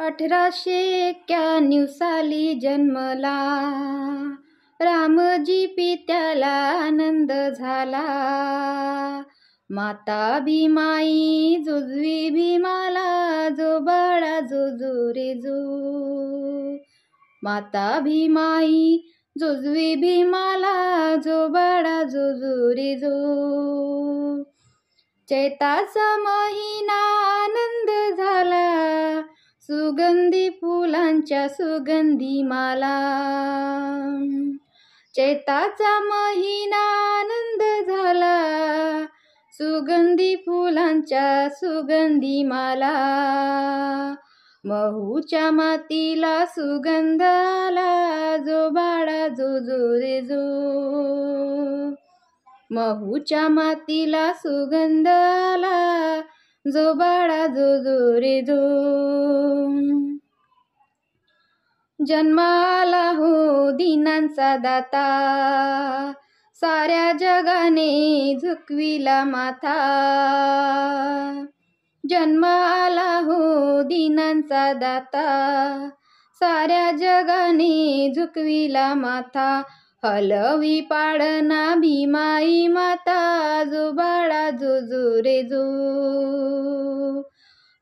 1891 साली जन्मला, रामजी पित्याला आनंद झाला. माता भीमाई जुजवी भीमाला, जो बाळा जो जो रे जो. माता भीमाई जुजवी भीमाला, जो बाळा जो जो रे जो. चैताचा महिना आनंद झाला, सुगंधी फुलांच्या सुगंधी माला. चैताचा महिना आनंद झाला, सुगंधी फुलांच्या सुगंधी माला. महूच्या मातीला सुगंध आला, जो बाळा जो जो रे जो. महूच्या मातीला सुगंध आला, जो बाळा जो जो रे जो. जन्माला हो दिनांचा दाता, साऱ्या जगाने झुकविला माथा. जन्माला हो दिनांचा दाता, साऱ्या जगाने झुकविला माथा. हलवी पाळणा भीमाई माता, जो बाळा जो जो रे जो.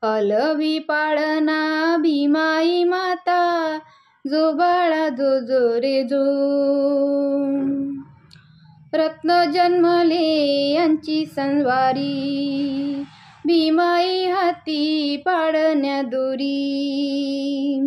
हलवी पाळणा भीमाई माता, जो बाळा जो जो रे जो. रत्न जन्मले यांची सणवारी, भीमाई हाती पाळण्या दोरी.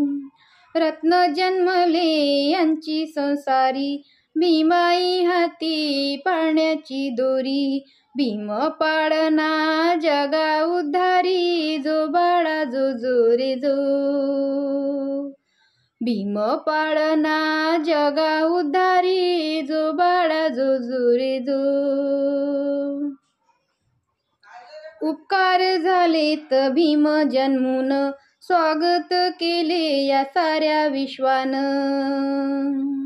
रत्न जन्मले यांची संसारी, भीमाई हाती पाळण्याची दोरी. भीम पाळणा जगा उद्धारी, जो बाळा जो जो रे जो. भीम पाळणा जगा उद्धारी, जो बाळा जो जो रे जो. उपकार झालेत भीम जन्मून, स्वागत केले या साऱ्या विश्वानं.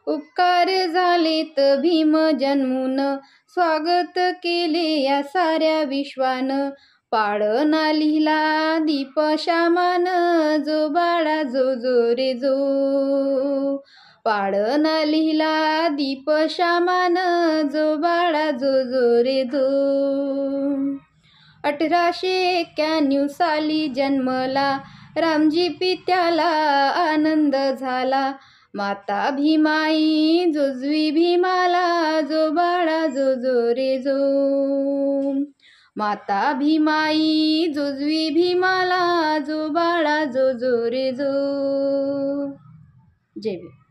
उपकार झालेत भीम जन्मून, स्वागत केले या साऱ्या विश्वानं. पाळणा लिहिला दीप श्यामान, जो बाळा जो जो रे जो. पाळणा लिहिला दीप श्यामान, जो बाळा जो जो रे जो. 1891 साली जन्मला, रामजी पित्याला आनंद झाला. माता भीमाई जुजवी भीमाला, जो बाळा जो जो रे जो. माता भीमाई जुजवी भीमाला, जो बाळा जो जो रे जो. जय भीम.